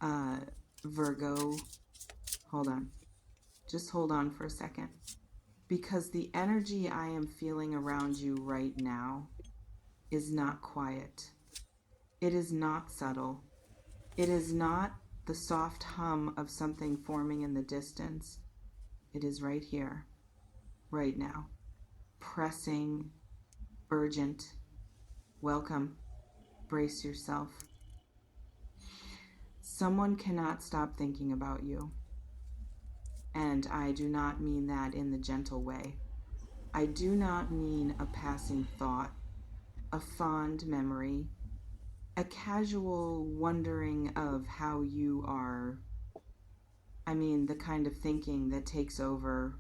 Uh, Virgo, hold on. Just hold on for a second. Because the energy I am feeling around you right now is not quiet. It is not subtle. It is not the soft hum of something forming in the distance. It is right here, right now, pressing, urgent. Welcome. Brace yourself. Someone cannot stop thinking about you. And I do not mean that in the gentle way. I do not mean a passing thought, a fond memory, a casual wondering of how you are. I mean, the kind of thinking that takes over,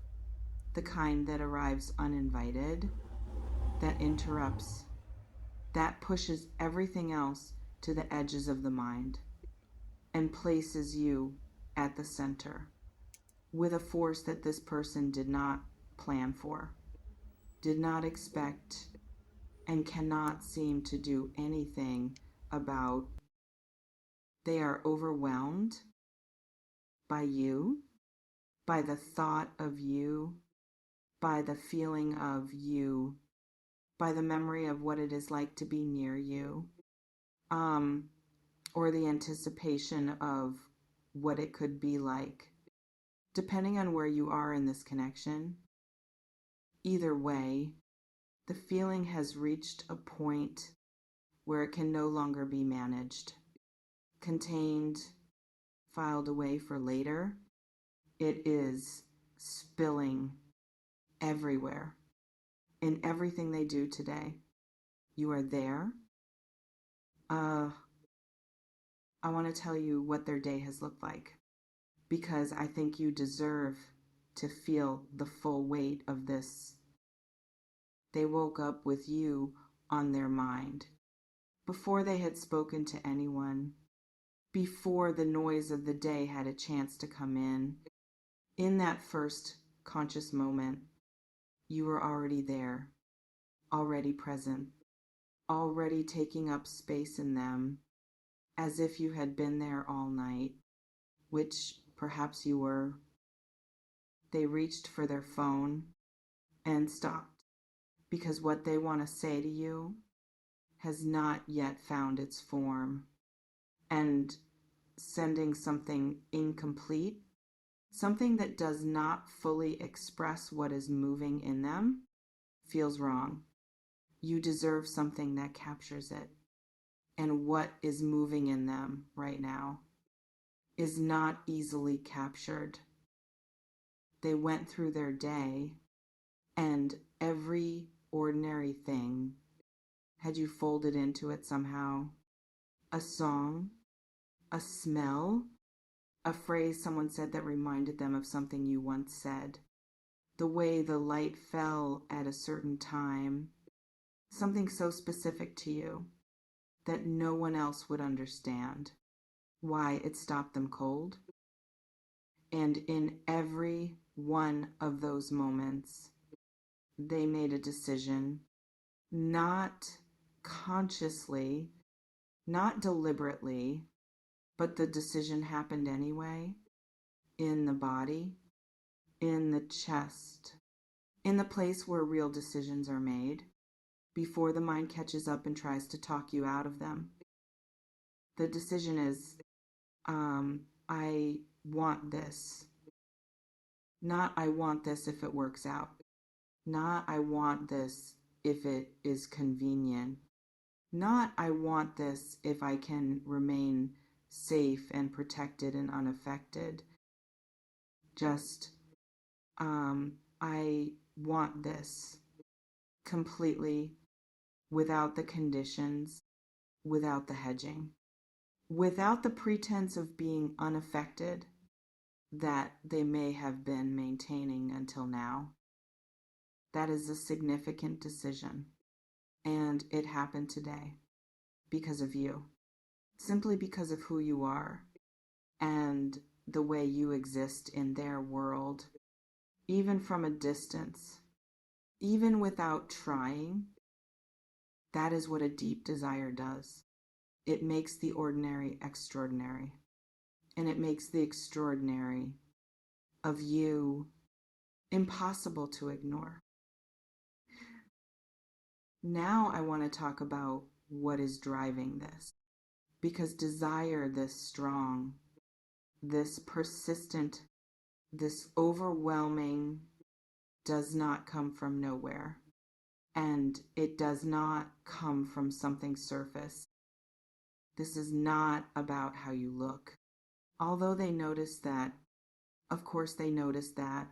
the kind that arrives uninvited, that interrupts, that pushes everything else to the edges of the mind and places you at the center with a force that this person did not plan for, did not expect, and cannot seem to do anything about. They are overwhelmed by you, by the thought of you, by the feeling of you, by the memory of what it is like to be near you, um, or the anticipation of what it could be like, depending on where you are in this connection. Either way, the feeling has reached a point where it can no longer be managed, contained, filed away for later. It is spilling everywhere in everything they do today. You are there. Uh, I want to tell you what their day has looked like because I think you deserve to feel the full weight of this. They woke up with you on their mind before they had spoken to anyone, before the noise of the day had a chance to come in. In that first conscious moment, you were already there, already present, already taking up space in them as if you had been there all night, which perhaps you were. They reached for their phone and stopped because what they want to say to you has not yet found its form, and sending something incomplete, something that does not fully express what is moving in them, feels wrong. You deserve something that captures it. And what is moving in them right now is not easily captured. They went through their day, and every ordinary thing, had you folded into it somehow, a song, a smell, a phrase someone said that reminded them of something you once said, the way the light fell at a certain time, something so specific to you that no one else would understand why it stopped them cold. And in every one of those moments, they made a decision, not consciously, not deliberately, but the decision happened anyway, in the body, in the chest, in the place where real decisions are made, before the mind catches up and tries to talk you out of them. The decision is, I want this. Not I want this if it works out. Not I want this if it is convenient. Not I want this if I can remain safe and protected and unaffected. Just, I want this completely, without the conditions, without the hedging, without the pretense of being unaffected that they may have been maintaining until now. That is a significant decision. And it happened today because of you, simply because of who you are and the way you exist in their world, even from a distance, even without trying. That is what a deep desire does. It makes the ordinary extraordinary. and it makes the extraordinary of you impossible to ignore. Now I want to talk about what is driving this, because desire this strong, this persistent, this overwhelming does not come from nowhere. And it does not come from something surface. This is not about how you look. Although they notice that, of course they notice that.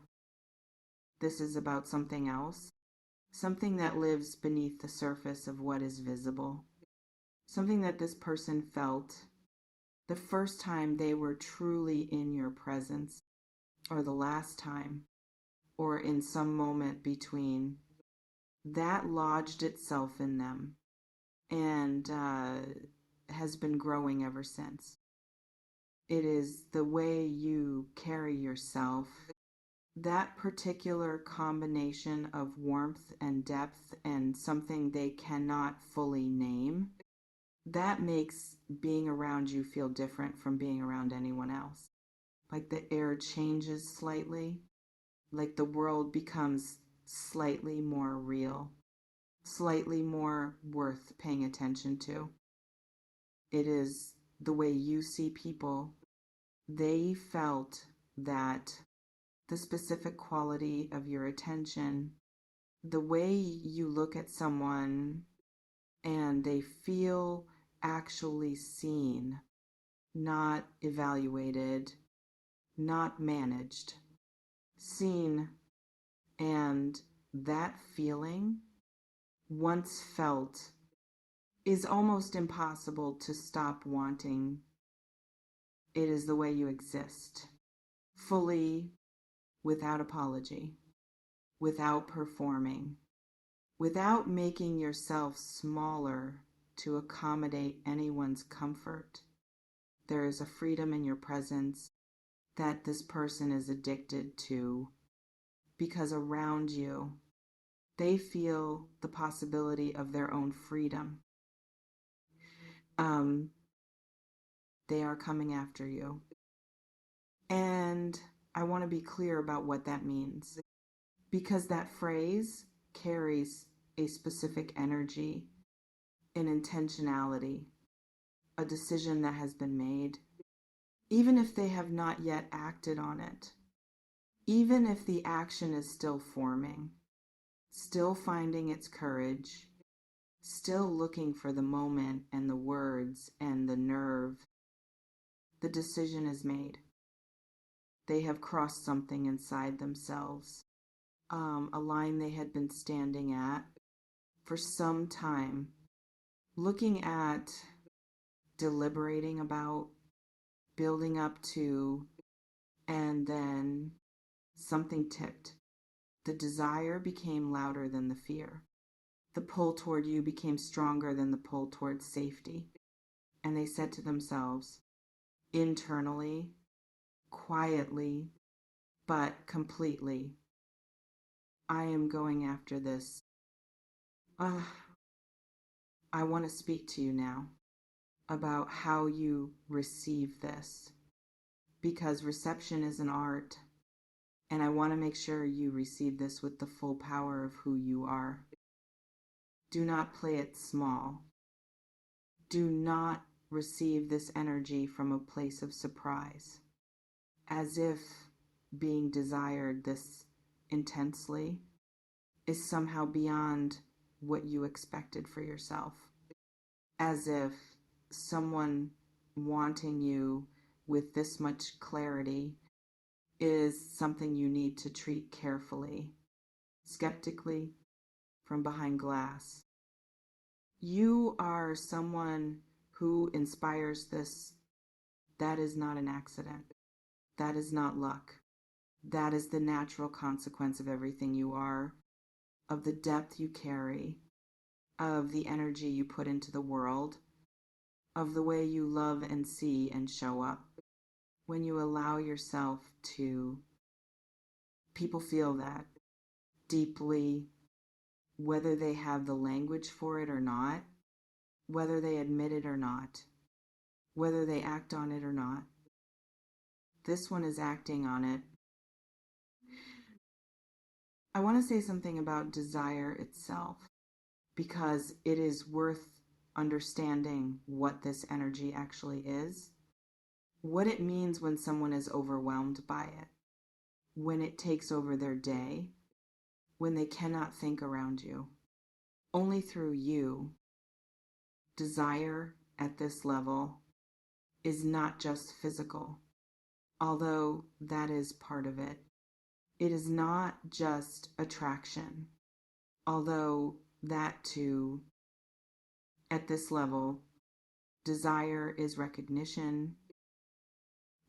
This is about something else. Something that lives beneath the surface of what is visible. Something that this person felt the first time they were truly in your presence, or the last time, or in some moment between. That lodged itself in them and has been growing ever since. It is the way you carry yourself, that particular combination of warmth and depth and something they cannot fully name, that makes being around you feel different from being around anyone else. Like the air changes slightly, like the world becomes slightly more real, slightly more worth paying attention to. It is the way you see people. They felt that the specific quality of your attention, the way you look at someone and they feel actually seen, not evaluated, not managed, seen, and that feeling, once felt, is almost impossible to stop wanting. It is the way you exist, fully, without apology, without performing, without making yourself smaller to accommodate anyone's comfort. There is a freedom in your presence that this person is addicted to, because around you, they feel the possibility of their own freedom. They are coming after you. And I want to be clear about what that means, because that phrase carries a specific energy, an intentionality, a decision that has been made, even if they have not yet acted on it, even if the action is still forming, still finding its courage, still looking for the moment and the words and the nerve. The decision is made. They have crossed something inside themselves, a line they had been standing at for some time, looking at, deliberating about, building up to, and then something tipped. The desire became louder than the fear. The pull toward you became stronger than the pull towards safety. And they said to themselves, internally, quietly, but completely, I am going after this. I want to speak to you now about how you receive this, because reception is an art, and I want to make sure you receive this with the full power of who you are. Do not play it small. Do not receive this energy from a place of surprise, as if being desired this intensely is somehow beyond what you expected for yourself, as if someone wanting you with this much clarity is something you need to treat carefully, skeptically, from behind glass. You are someone who inspires this. That is not an accident. That is not luck. That is the natural consequence of everything you are, of the depth you carry, of the energy you put into the world, of the way you love and see and show up. When you allow yourself to, people feel that deeply, whether they have the language for it or not, whether they admit it or not, whether they act on it or not. this one is acting on it. I want to say something about desire itself because it is worth understanding what this energy actually is, what it means when someone is overwhelmed by it, when it takes over their day, when they cannot think around you. Only through you. Desire at this level is not just physical, although that is part of it. It is not just attraction, although that too, at this level, desire is recognition,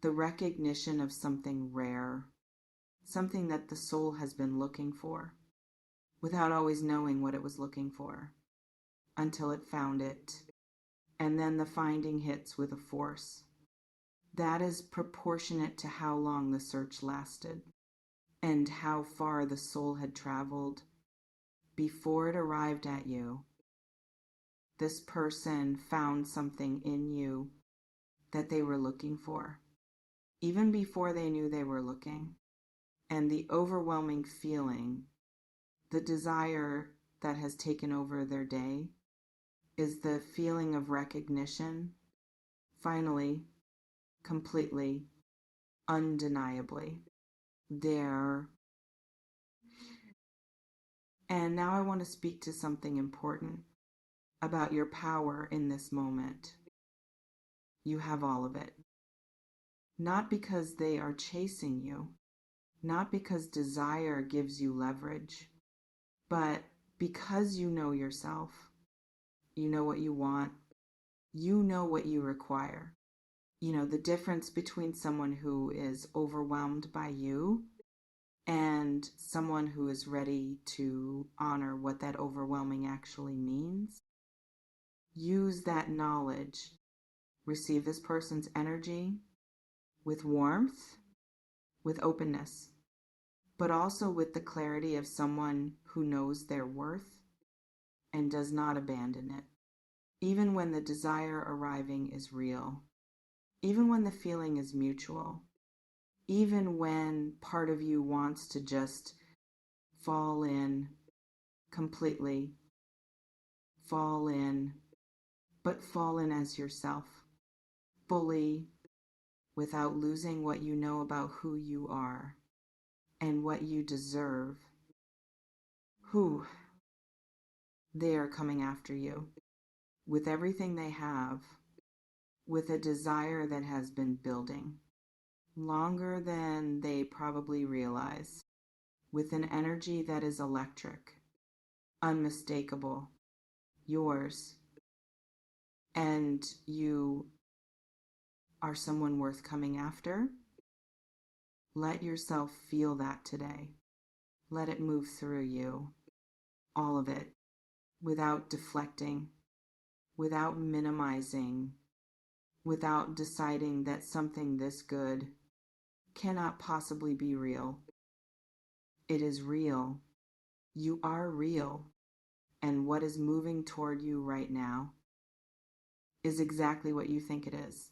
the recognition of something rare, something that the soul has been looking for, without always knowing what it was looking for, until it found it, and then the finding hits with a force. That is proportionate to how long the search lasted, and how far the soul had traveled before it arrived at you. This person found something in you that they were looking for, even before they knew they were looking. And the overwhelming feeling, the desire that has taken over their day, is the feeling of recognition, finally, completely, undeniably, there. And now I want to speak to something important about your power in this moment. You have all of it. Not because they are chasing you, not because desire gives you leverage, but because you know yourself. You know what you want. You know what you require. You know the difference between someone who is overwhelmed by you and someone who is ready to honor what that overwhelming actually means. Use that knowledge. Receive this person's energy with warmth, with openness, but also with the clarity of someone who knows their worth and does not abandon it. Even when the desire arriving is real, even when the feeling is mutual, even when part of you wants to just fall in completely, fall in, but fall in as yourself, fully, without losing what you know about who you are and what you deserve. Who they are coming after you with everything they have, with a desire that has been building longer than they probably realize, with an energy that is electric, unmistakable, yours, and you are someone worth coming after. Let yourself feel that today. Let it move through you, all of it, without deflecting, without minimizing, without deciding that something this good cannot possibly be real. It is real. You are real. And what is moving toward you right now is exactly what you think it is.